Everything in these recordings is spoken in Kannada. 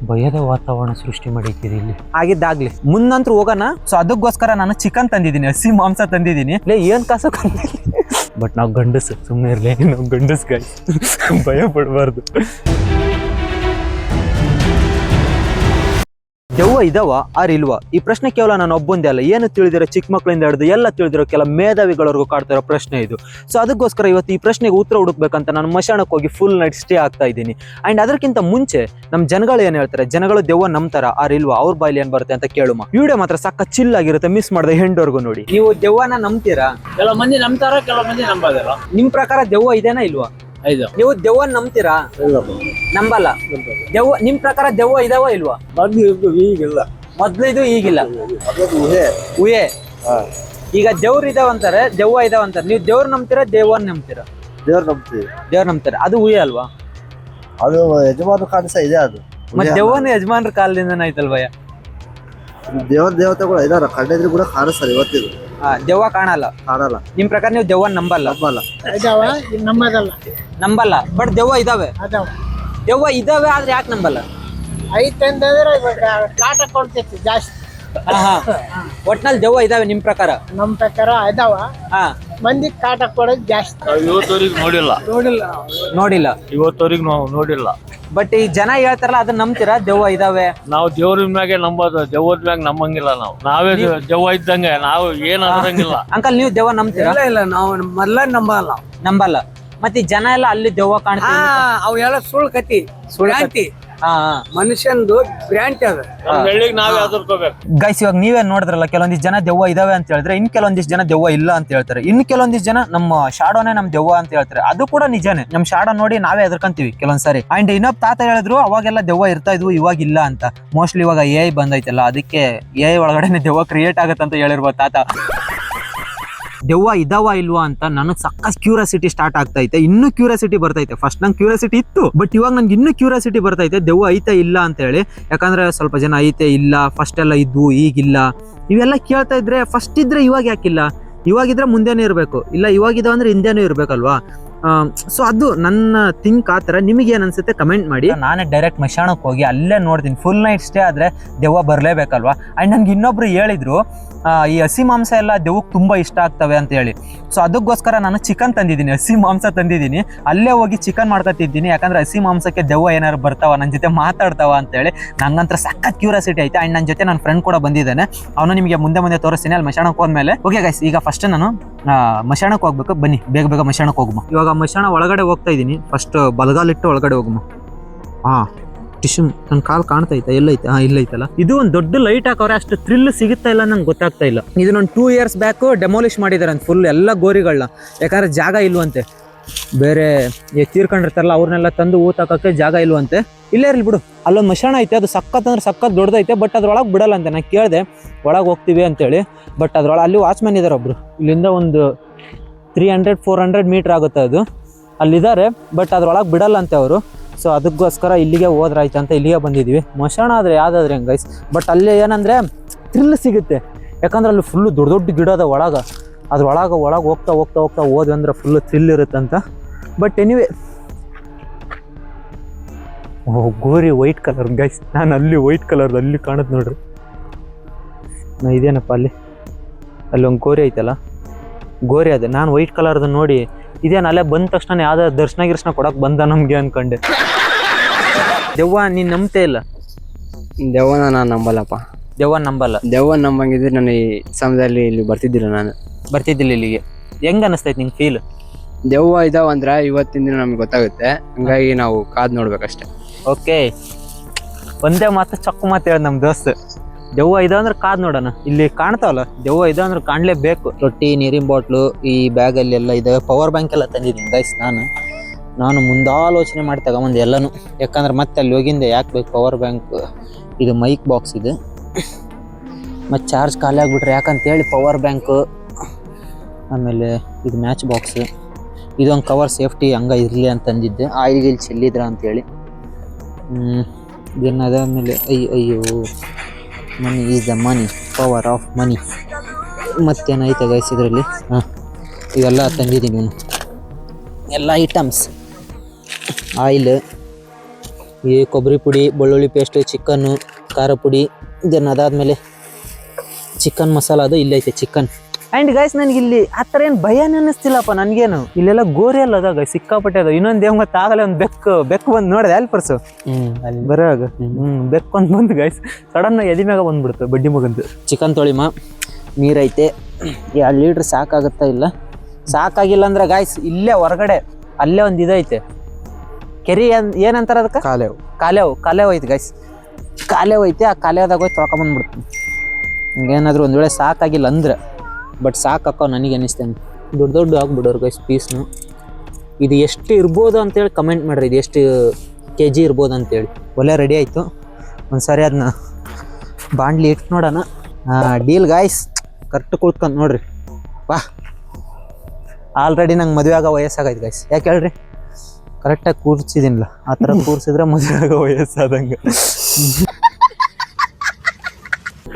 ಭಯದ ವಾತಾವರಣ ಸೃಷ್ಟಿ ಮಾಡಿದ್ದೀರಿ ಇಲ್ಲಿ. ಆಗಿದ್ದಾಗ್ಲಿ ಮುಂದಂತೂ ಹೋಗೋಣ. ಸೊ ಅದಕ್ಕೋಸ್ಕರ ನಾನು ಚಿಕನ್ ತಂದಿದ್ದೀನಿ, ಹಸಿ ಮಾಂಸ ತಂದಿದ್ದೀನಿ. ಏನ್ ಕಾಸು ಬಟ್ ನಾವು ಗಂಡಸು, ಸುಮ್ಮನೆ ಇರಲಿ, ನಾವು ಗಂಡಸ್ ಗಾಯ, ಭಯ ಪಡಬಾರ್ದು. ದೆವ್ವ ಇದಾವ ಆರ್ ಇಲ್ವಾ? ಈ ಪ್ರಶ್ನೆ ಕೇವಲ ನಾನು ಒಬ್ಬಂದೇ ಅಲ್ಲ, ಏನು ತಿಳಿದಿರೋ ಚಿಕ್ಕ ಮಕ್ಕಳಿಂದ ಹಿಡಿದು ಎಲ್ಲ ತಿಳಿದಿರೋ ಕೆಲ ಮೇಧಾವಿಗಳವರೆಗೂ ಕಾಡ್ತಿರೋ ಪ್ರಶ್ನೆ ಇದು. ಸೊ ಅದಕ್ಕೋಸ್ಕರ ಇವತ್ತು ಈ ಪ್ರಶ್ನೆಗೆ ಉತ್ತರ ಹುಡುಕ್ಬೇಕಂತ ನಾನು ಮಶಾಣಕ್ಕೆ ಹೋಗಿ ಫುಲ್ ನೈಟ್ ಸ್ಟೇ ಆಗ್ತಾ ಇದ್ದೀನಿ. ಅಂಡ್ ಅದಕ್ಕಿಂತ ಮುಂಚೆ ನಮ್ಮ ಜನಗಳು ಏನ್ ಹೇಳ್ತಾರೆ, ಜನಗಳು ದೆವ್ವ ನಂಬ್ತಾರ ಆರ್ ಇಲ್ವಾ, ಅವ್ರ ಬಾಯಲ್ಲಿ ಏನ್ ಬರುತ್ತೆ ಅಂತ ಕೇಳುಮ. ವಿಡಿಯೋ ಮಾತ್ರ ಸಕ್ಕ ಚಿಲ್ ಆಗಿರುತ್ತೆ, ಮಿಸ್ ಮಾಡದೆ ಹೆಂಡವರೆಗೂ ನೋಡಿ. ನೀವು ದೆವ್ವನ ನಂಬ್ತೀರಾ? ಕೆಲವು ಮಂದಿ ನಂಬ್ತಾರ, ಕೆಲವು ಮಂದಿ ನಂಬೋದಿಲ್ಲ. ನಿಮ್ ಪ್ರಕಾರ ದೆವ್ವ ಇದೇನಾ ಇಲ್ವಾ? ನೀವು ದೆವ್ವ ನಂಬ್ತೀರಾ? ನಂಬಲ್ಲ. ದೆವ್ವ ನಿಮ್ ಪ್ರಕಾರ ದೆವ್ವ ಇದಾವ ಇಲ್ವಾ? ಈಗಿಲ್ಲ, ಮೊದ್ಲು ಇದು ಈಗಿಲ್ಲ. ಊಹೆ. ಈಗ ದೇವ್ರ ಇದಾವಂತಾರೆ, ದೆವ್ವ ಇದಾವಂತಾರೆ. ನೀವು ದೇವ್ರ ನಂಬ್ತೀರಾ, ದೆವ್ವನ್ ನಂಬ್ತೀರಾ? ದೇವ್ರ ನಂಬ್ತೀವಿ. ದೇವ್ರ ನಂಬ್ತಾರೆ, ಅದು ಊಹೆ ಅಲ್ವಾ? ಅದು ಯಜಮಾನ ಕಾಣಿಸ ಇದೆ ಅದು. ಮತ್ತೆ ದೆವ್ವನ ಯಜಮಾನ್ರ ಕಾಲದಿಂದ ಆಯ್ತಲ್ವಯ್ಯ? ದೇವತೆಗಳು ಇದಾರ, ಕಂಡಿದ್ರು ಕೂಡ ಕಾಣಿಸ್ತಾರೆ ಇವತ್ತಿಗೂ. ದೆವ್ವ ಕಾಣಲ್ಲ. ನಿಮ್ ಪ್ರಕಾರ ನೀವು ದೆವ್ವನ್ ನಂಬಲ್ಲ? ನಂಬಲ್ಲ. ಬಟ್ ದೆವ್ವ ಇದಾವೆ. ದೆವ್ವ ಇದಾವೆ ಆದ್ರೆ ಯಾಕೆ ನಂಬಲ್ಲ? ಐತಂದ್ರೆ ಕಾಟ ಕೊಡ್ತೈತಿ ಜಾಸ್ತಿ. ಒಟ್ನಲ್ಲಿ ದೆವ್ವ ಇದಾವೆ ನಿಮ್ ಪ್ರಕಾರ? ನಮ್ ಪ್ರಕಾರ ಇದಾವ. ಮಂದಿ ಕಾಟ ಕೊಡೋದು ಜಾಸ್ತಿ. ಇವತ್ತವರೆಗೆ ನೋಡಿಲ್ಲ. ಇವತ್ತವರೆಗೆ ನಾವು ನೋಡಿಲ್ಲ. ಬಟ್ ಈ ಜನ ಹೇಳ್ತಾರಲ್ಲ, ಅದನ್ನ ನಂಬ್ತೀರಾ ದೆವ್ವ ಇದಾವೆ? ನಾವು ದೇವ್ರ ಮ್ಯಾಗೆ ನಂಬೋದು, ದೆವ್ವದ ಮ್ಯಾಗ ನಂಬಂಗಿಲ್ಲ. ನಾವೇ ದೆವ್ವ ಇದ್ದಂಗೆ, ನಾವು ಏನ್ ಅನ್ನಂಗಿಲ್ಲ. ಅಂಕಲ್ ನೀವು ದೆವ್ವ ನಂಬ್ತೀರಾ? ಇಲ್ಲ, ನಾವು ಮೊದ್ಲ ನಂಬಲ್ಲ. ಮತ್ತೆ ಈ ಜನ ಎಲ್ಲ ಅಲ್ಲಿ ದೆವ್ವ ಕಾಣ್ತೀವಿ, ಅವೆಲ್ಲ ಸುಳ್ಳು ಕತಿ, ಸುಳ್ಳು. ಮನುಷ್ಯಂದು ಬ್ರ್ಯಾಂಟ್ ಅದ. ನಾವೇ ಅದರ್ಕೋಬೇಕು. ಗೈಸ್, ಇವಾಗ ನೀವೇ ನೋಡಿದ್ರಲ್ಲ, ಕೆಲವೊಂದಿಷ್ಟು ಜನ ದೆವ್ವ ಇದಾವೆ ಅಂತ ಹೇಳಿದ್ರೆ, ಇನ್ ಕೆಲವೊಂದಿಷ್ಟು ಜನ ದೆವ್ವ ಇಲ್ಲ ಅಂತ ಹೇಳ್ತಾರೆ. ಇನ್ನು ಕೆಲವೊಂದಿಷ್ಟು ಜನ ನಮ್ಮ ಶಾಡೋನೇ ನಮ್ ದೆವ್ವ ಅಂತ ಹೇಳ್ತಾರೆ. ಅದು ಕೂಡ ನಿಜಾನೇ. ನಮ್ ಶಾಡೋ ನೋಡಿ ನಾವೇ ಎದ್ರಕಂತೀವಿ ಕೆಲವೊಂದ್ಸರಿ. ಅಂಡ್ ಇನ್ನೊಬ್ಬ ತಾತ ಹೇಳಿದ್ರು, ಅವಾಗೆಲ್ಲ ದೆವ್ವ ಇರ್ತಾ ಇದ್ವು, ಇವಾಗ ಇಲ್ಲ ಅಂತ. ಮೋಸ್ಟ್ಲಿ ಇವಾಗ AI ಬಂದೈತಲ್ಲ, ಅದಕ್ಕೆ AI ಒಳಗಡೆ ದೆವ್ವ ಕ್ರಿಯೇಟ್ ಆಗತ್ತಂತ ಹೇಳಿರ್ಬೋದು ತಾತ. ದೆವ್ವ ಇದಾವ ಇಲ್ವಾ ಅಂತ ನನಗೆ ಸಕ್ಕ ಕ್ಯೂರಿಯಾಸಿಟಿ ಸ್ಟಾರ್ಟ್ ಆಗ್ತೈತೆ. ಇನ್ನೂ ಕ್ಯೂರಿಯಾಸಿಟಿ ಬರ್ತೈತೆ. ಫಸ್ಟ್ ನಂಗೆ ಕ್ಯೂರಿಯಾಸಿಟಿ ಇತ್ತು, ಬಟ್ ಇವಾಗ ನಂಗೆ ಇನ್ನೂ ಕ್ಯೂರಿಯಾಸಿಟಿ ಬರ್ತೈತೆ, ದೆವ್ವ ಐತೆ ಇಲ್ಲ ಅಂತ ಹೇಳಿ. ಯಾಕಂದ್ರೆ ಸ್ವಲ್ಪ ಜನ ಐತೆ ಇಲ್ಲ, ಫಸ್ಟ್ ಎಲ್ಲ ಇದ್ವು ಈಗಿಲ್ಲ, ಇವೆಲ್ಲ ಕೇಳ್ತಾ ಇದ್ರೆ, ಫಸ್ಟ್ ಇದ್ರೆ ಇವಾಗ ಯಾಕಿಲ್ಲ, ಇವಾಗಿದ್ರೆ ಮುಂದೆನೇ ಇರಬೇಕು, ಇಲ್ಲ ಇವಾಗಿದಾವ ಅಂದ್ರೆ ಹಿಂದೆನೂ ಇರ್ಬೇಕಲ್ವಾ? ಸೊ ಅದು ನನ್ನ ಥಿಂಕ್. ಆ ಥರ ನಿಮಗೆ ಏನು ಅನ್ಸುತ್ತೆ ಕಮೆಂಟ್ ಮಾಡಿ. ನಾನೇ ಡೈರೆಕ್ಟ್ ಮಶಾಣಕ್ಕೆ ಹೋಗಿ ಅಲ್ಲೇ ನೋಡ್ತೀನಿ. ಫುಲ್ ನೈಟ್ ಸ್ಟೇ ಆದರೆ ದೆವ್ವ ಬರಲೇಬೇಕಲ್ವಾ? ಆ್ಯಂಡ್ ನನಗೆ ಇನ್ನೊಬ್ರು ಹೇಳಿದ್ರು, ಈ ಹಸಿ ಮಾಂಸ ಎಲ್ಲ ದೆವ್ವಕ್ಕೆ ತುಂಬ ಇಷ್ಟ ಆಗ್ತವೆ ಅಂತ ಹೇಳಿ. ಸೊ ಅದಕ್ಕೋಸ್ಕರ ನಾನು ಚಿಕನ್ ತಂದಿದ್ದೀನಿ, ಹಸಿ ಮಾಂಸ ತಂದಿದ್ದೀನಿ. ಅಲ್ಲೇ ಹೋಗಿ ಚಿಕನ್ ಮಾಡ್ಕೊತಿದ್ದೀನಿ. ಯಾಕಂದ್ರೆ ಹಸಿ ಮಾಂಸಕ್ಕೆ ದೆವ್ವ ಏನಾದ್ರು ಬರ್ತಾವ, ನನ್ನ ಜೊತೆ ಮಾತಾಡ್ತಾವ ಅಂತೇಳಿ ನಂಗಂತರ ಸಖತ್ ಕ್ಯೂರಿಯಾಸಿಟಿ ಐತೆ. ಆ್ಯಂಡ್ ನನ್ನ ಜೊತೆ ನನ್ನ ಫ್ರೆಂಡ್ ಕೂಡ ಬಂದಿದ್ದಾನೆ, ಅವನು ನಿಮಗೆ ಮುಂದೆ ತೋರಿಸ್ತೀನಿ ಅಲ್ಲಿ ಮಶಾಣಕ್ಕೆ ಹೋದ್ಮೇಲೆ. ಓಕೆ ಗೈಸ್, ಈಗ ಫಸ್ಟ್ ನಾನು ಮಶಾಣಕ್ಕೆ ಹೋಗ್ಬೇಕು. ಬನ್ನಿ ಬೇಗ ಮಶಾಣಕ್ಕೆ ಹೋಗುಮ. ಇವಾಗ ಮಶಾಣ ಒಳಗಡೆ ಹೋಗ್ತಾ ಇದ್ದೀನಿ. ಫಸ್ಟ್ ಬಲಗಾಲಿಟ್ಟು ಒಳಗಡೆ ಹೋಗುಮ. ಟಿಶ್ಯೂ ನನ್ನ ಕಾಲು ಕಾಣ್ತಾ ಐತೆ, ಎಲ್ಲೈತೆ? ಇಲ್ಲೈತಲ್ಲ. ಇದು ಒಂದು ದೊಡ್ಡ ಲೈಟ್ ಹಾಕವ್ರೆ, ಅಷ್ಟು ಥ್ರಿಲ್ ಸಿಗುತ್ತಾ ಇಲ್ಲ ನಂಗೆ ಗೊತ್ತಾಗ್ತಾ ಇಲ್ಲ. ಇದನ್ನೊಂದು 2 years ಬ್ಯಾಕ್ ಡೆಮಾಲಿಷ್ ಮಾಡಿದ್ದಾರೆ ಅಂತ ಫುಲ್ ಎಲ್ಲ ಗೋರಿಗಳನ್ನ. ಯಾಕಂದ್ರೆ ಜಾಗ ಇಲ್ವಂತೆ, ಬೇರೆ ತೀರ್ಕೊಂಡಿರ್ತಾರಲ್ಲ ಅವ್ರನ್ನೆಲ್ಲ ತಂದು ಊತಾಕಕ್ಕೆ ಜಾಗ ಇಲ್ವಂತೆ. ಇಲ್ಲೇ ಇರ್ಲಿ ಬಿಡು. ಅಲ್ಲೊಂದು ಮಶಾಣ ಐತೆ, ಅದು ಸಖತ್ ಅಂದ್ರೆ ಸಖತ್ ದೊಡ್ಡದೈತೆ. ಬಟ್ ಅದ್ರೊಳಗೆ ಬಿಡಲ್ಲ ಅಂತೆ. ನಾನು ಕೇಳಿದೆ ಒಳಗೆ ಹೋಗ್ತೀವಿ ಅಂತೇಳಿ, ಬಟ್ ಅದ್ರೊಳಗೆ ಅಲ್ಲಿ ವಾಚ್ಮ್ಯಾನ್ ಇದ್ದಾರೆ ಒಬ್ರು. ಇಲ್ಲಿಂದ ಒಂದು 300-400 ಮೀಟ್ರ್ ಆಗುತ್ತೆ ಅದು, ಅಲ್ಲಿದ್ದಾರೆ. ಬಟ್ ಅದ್ರೊಳಗೆ ಬಿಡಲ್ಲ ಅಂತೆ ಅವರು. ಸೊ ಅದಕ್ಕೋಸ್ಕರ ಇಲ್ಲಿಗೆ ಹೋದ್ರಾಯ್ತು ಅಂತ ಇಲ್ಲಿಗೆ ಬಂದಿದ್ವಿ. ಮಶಾಣ ಆದರೆ ಯಾವ್ದಾದ್ರೆ ಹೆಂಗೆ ಗೈಸ್. ಬಟ್ ಅಲ್ಲಿ ಏನಂದರೆ ಥ್ರಿಲ್ ಸಿಗುತ್ತೆ. ಯಾಕಂದ್ರೆ ಅಲ್ಲಿ ಫುಲ್ಲು ದೊಡ್ಡ ಗಿಡ ಅದ ಒಳಗೆ. ಅದ್ರೊಳಗೆ ಹೋಗ್ತಾ ಹೋದ್ವಿ ಅಂದ್ರೆ ಫುಲ್ಲು ಥ್ರಿಲ್ ಇರುತ್ತಂತ. ಬಟ್ ಎನಿವೆ, ಗೋರಿ ವೈಟ್ ಕಲರ್ ಗೈಸ್. ನಾನು ಅಲ್ಲಿ ವೈಟ್ ಕಲರ್ದು ಅಲ್ಲಿ ಕಾಣುತ್ತೆ ನೋಡ್ರಿ. ಇದೇನಪ್ಪ ಅಲ್ಲಿ ಒಂದು ಗೋರಿ ಐತಲ್ಲ, ಗೋರಿ ಅದೇ. ನಾನು ವೈಟ್ ಕಲರ್ದು ನೋಡಿ ಇದೇನು ಅಲ್ಲೇ ಬಂದ ತಕ್ಷಣ ಯಾವ್ದಾದ್ರು ದರ್ಶನ ಕೊಡಕ್ಕೆ ಬಂದ ನಮಗೆ ಅನ್ಕೊಂಡೆ. ದೆವ್ವ ನೀನು ನಂಬ್ತೇ ಇಲ್ಲ? ದೆವ್ವನ ನಾನು ನಂಬಲ್ಲಪ್ಪ. ದೆವ್ವನ ನಂಬಲ್ಲ? ದೆವ್ವನ ನಂಬಂಗಿದ್ರೆ ನಾನು ಈ ಸಮಯದಲ್ಲಿ ಇಲ್ಲಿ ಬರ್ತಿದ್ದಿಲ್ಲ. ನಾನು ಬರ್ತಿದ್ದಿಲ್ಲ ಇಲ್ಲಿಗೆ. ಹೆಂಗೆ ಅನಿಸ್ತೈತೆ ನಿಂಗೆ ಫೀಲ್? ದೆವ್ವ ಇದಾವಂದ್ರೆ ಇವತ್ತಿನ ದಿನ ನಮ್ಗೆ ಗೊತ್ತಾಗುತ್ತೆ. ಹಂಗಾಗಿ ನಾವು ಕಾದು ನೋಡ್ಬೇಕಷ್ಟೆ. ಓಕೆ, ಒಂದೇ ಮಾತು ಚಕ್ಕು ಮಾತು ಹೇಳಿ ನಮ್ಮ ದೋಸ್ತ್. ದೆವ್ವ ಇದಾವಂದ್ರೆ ಕಾದು ನೋಡೋಣ. ಇಲ್ಲಿ ಕಾಣ್ತಾವಲ್ಲ ದೆವ್ವ ಇದಾವಂದ್ರೆ ಕಾಣಲೇಬೇಕು. ರೊಟ್ಟಿ, ನೀರಿನ ಬಾಟ್ಲು ಈ ಬ್ಯಾಗಲ್ಲಿ ಎಲ್ಲ ಇದಾವೆ. ಪವರ್ ಬ್ಯಾಂಕ್ ಎಲ್ಲ ತಂದಿದ್ದೀನಿ ಗೈಸ್. ನಾನು ಮುಂದಾಲೋಚನೆ ಮಾಡಿ ತಗೊಂಬಂದು ಎಲ್ಲನೂ. ಯಾಕಂದ್ರೆ ಮತ್ತೆ ಅಲ್ಲಿ ಹೋಗಿಂದೆ ಯಾಕೆ ಬೇಕು ಪವರ್ ಬ್ಯಾಂಕ್. ಇದು ಮೈಕ್ ಬಾಕ್ಸ್ ಇದೆ, ಮತ್ತು ಚಾರ್ಜ್ ಖಾಲಿ ಆಗಿಬಿಟ್ರೆ ಯಾಕಂತೇಳಿ ಪವರ್ ಬ್ಯಾಂಕು. ಆಮೇಲೆ ಇದು ಮ್ಯಾಚ್ ಬಾಕ್ಸು, ಇದೊಂದು ಕವರ್ ಸೇಫ್ಟಿ ಹಂಗೆ ಇರಲಿ ಅಂತ ತಂದಿದ್ದೆ. ಆಯಿಲ್ ಚೆಲ್ಲಿದ್ರ ಅಂತೇಳಿ. ಅದಾದಮೇಲೆ ಅಯ್ಯೋ money is the money, power of money. ಮತ್ತೇನೈತೆ ಗೈಸ್ ಇದರಲ್ಲಿ? ಇವೆಲ್ಲ ತಂದಿದ್ದೀನಿ ನಾನು, ಎಲ್ಲ ಐಟಮ್ಸ್. ಆಯಿಲ್, ಈ ಕೊಬ್ಬರಿ ಪುಡಿ, ಬೆಳ್ಳುಳ್ಳಿ ಪೇಸ್ಟ್, ಚಿಕನ್ನು, ಖಾರ ಪುಡಿ, ದೆನ್ ಅದಾದಮೇಲೆ ಚಿಕನ್ ಮಸಾಲ ಅದು ಇಲ್ಲೈತೆ ಚಿಕನ್. ಆ್ಯಂಡ್ ಗೈಸ್ ನನಗೆ ಇಲ್ಲಿ ಆ ಥರ ಏನು ಭಯನೇ ಅನ್ನಿಸ್ತಿಲ್ಲಪ್ಪ ನನಗೇನು. ಇಲ್ಲೆಲ್ಲ ಗೋರಿ ಅಲ್ಲ ಅದ ಗೈಸ್, ಸಿಕ್ಕಾಪಟ್ಟೆ ಅದು. ಇನ್ನೊಂದು ಏನು ಗೊತ್ತ, ಆಗಲೇ ಒಂದು ಬೆಕ್ಕು ಬಂದು ನೋಡಿದೆ ಅಲ್ಲಿ ಪರ್ಸು ಅಲ್ಲಿ ಬರೋವಾಗ ಬೆಕ್ಕು ಒಂದು ಬಂದು ಗೈಸ್ ಸಡನ್ ಎದಿ ಮ್ಯಾಗ ಬಂದ್ಬಿಡ್ತು ಬಡ್ಡಿ ಮಗಂದು. ಚಿಕನ್ ತೊಳಿಮ, ನೀರೈತೆ, 2 ಲೀಟ್ರ್ ಸಾಕಾಗುತ್ತಾ ಇಲ್ಲ? ಸಾಕಾಗಿಲ್ಲ ಅಂದ್ರೆ ಗಾಯ್ಸ್ ಇಲ್ಲೇ ಹೊರಗಡೆ ಅಲ್ಲೇ ಒಂದು ಇದೈತೆ ಕೆರಿ, ಏನಂತಾರ ಅದಕ್ಕೆ? ಕಾಲೇವ್ ಐತೆ ಗೈಸ್. ಕಾಲೇವ್ ಐತೆ, ಆ ಕಾಲೇವ್ದಾಗ ಹೋಗಿ ತೊಳ್ಕೊಂಬಂದ್ಬಿಡ್ತೀನಿ. ಹಿಂಗೇನಾದ್ರು ಒಂದು ವೇಳೆ ಸಾಕಾಗಿಲ್ಲ ಅಂದ್ರೆ, ಬಟ್ ಸಾಕಕ್ಕೋ ನನಗೆ ಅನ್ನಿಸ್ತೇನೆ. ದೊಡ್ಡ ಆಗ್ಬಿಡೋರು ಗೈಸ್ ಪೀಸ್ನು. ಇದು ಎಷ್ಟು ಇರ್ಬೋದು ಅಂತೇಳಿ ಕಮೆಂಟ್ ಮಾಡ್ರಿ, ಇದು ಎಷ್ಟು kg ಇರ್ಬೋದು ಅಂತೇಳಿ. ಒಳ್ಳೆ ರೆಡಿ ಆಯಿತು. ಒಂದ್ಸರಿ ಅದನ್ನ ಬಾಂಡ್ಲಿ ಇಟ್ಟು ನೋಡೋಣ. ಡೀಲ್ ಗಾಯ್ಸ್, ಕರೆಕ್ಟ್ ಕುಳ್ತ್ಕೊಂಡು ನೋಡ್ರಿ. ವಾ, ಆಲ್ರೆಡಿ ನಂಗೆ ಮದುವೆ ಆಗೋ ವಯಸ್ಸಾಗೈತೆ ಗೈಸ್. ಯಾಕೆ ಹೇಳ್ರಿ, ಕರೆಕ್ಟಾಗಿ ಕೂರ್ಸಿದಿನಿಲ್ಲ. ಆ ಥರ ಕೂರ್ಸಿದ್ರೆ ಮದುವೆ ಆಗೋ ವಯಸ್ಸಾದಂಗೆ.